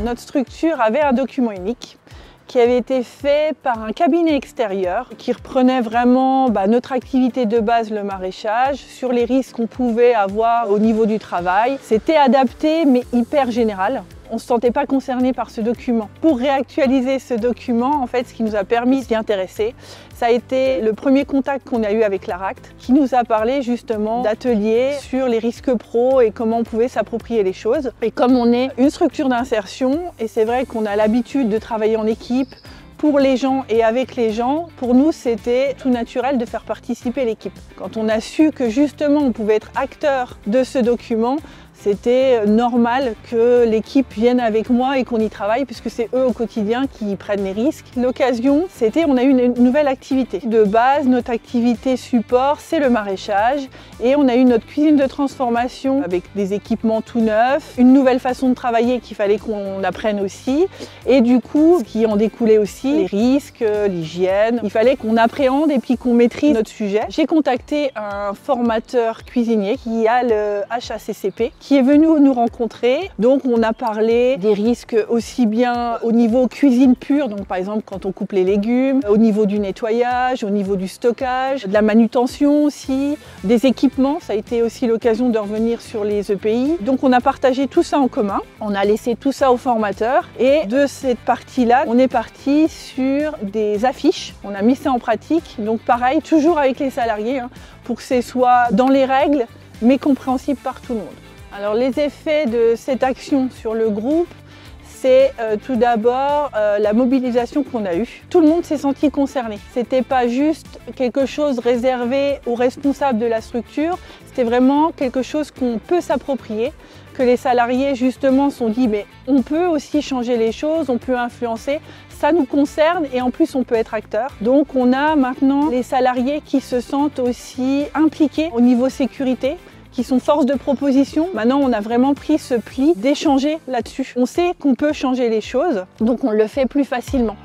Notre structure avait un document unique qui avait été fait par un cabinet extérieur qui reprenait vraiment notre activité de base, le maraîchage, sur les risques qu'on pouvait avoir au niveau du travail. C'était adapté mais hyper général. On ne se sentait pas concerné par ce document. Pour réactualiser ce document, en fait, ce qui nous a permis de s'y intéresser, ça a été le premier contact qu'on a eu avec l'ARACT, qui nous a parlé justement d'ateliers sur les risques pro et comment on pouvait s'approprier les choses. Et comme on est une structure d'insertion, et c'est vrai qu'on a l'habitude de travailler en équipe, pour les gens et avec les gens, pour nous c'était tout naturel de faire participer l'équipe. Quand on a su que justement on pouvait être acteur de ce document, c'était normal que l'équipe vienne avec moi et qu'on y travaille puisque c'est eux au quotidien qui prennent les risques. L'occasion, c'était on a eu une nouvelle activité. De base, notre activité support, c'est le maraîchage et on a eu notre cuisine de transformation avec des équipements tout neufs, une nouvelle façon de travailler qu'il fallait qu'on apprenne aussi et du coup, ce qui en découlait aussi, les risques, l'hygiène, il fallait qu'on appréhende et puis qu'on maîtrise notre sujet. J'ai contacté un formateur cuisinier qui a le HACCP, qui est venu nous rencontrer. Donc on a parlé des risques aussi bien au niveau cuisine pure, donc par exemple quand on coupe les légumes, au niveau du nettoyage, au niveau du stockage, de la manutention aussi, des équipements, ça a été aussi l'occasion de revenir sur les EPI. Donc on a partagé tout ça en commun, on a laissé tout ça au formateur et de cette partie-là, on est parti sur des affiches, on a mis ça en pratique, donc pareil, toujours avec les salariés, pour que ce soit dans les règles, mais compréhensible par tout le monde. Alors les effets de cette action sur le groupe, c'est tout d'abord la mobilisation qu'on a eue. Tout le monde s'est senti concerné. C'était pas juste quelque chose réservé aux responsables de la structure, c'était vraiment quelque chose qu'on peut s'approprier, que les salariés justement se sont dit mais on peut aussi changer les choses, on peut influencer, ça nous concerne et en plus on peut être acteur. Donc on a maintenant les salariés qui se sentent aussi impliqués au niveau sécurité, qui sont force de proposition. Maintenant, on a vraiment pris ce pli d'échanger là-dessus. On sait qu'on peut changer les choses, donc on le fait plus facilement.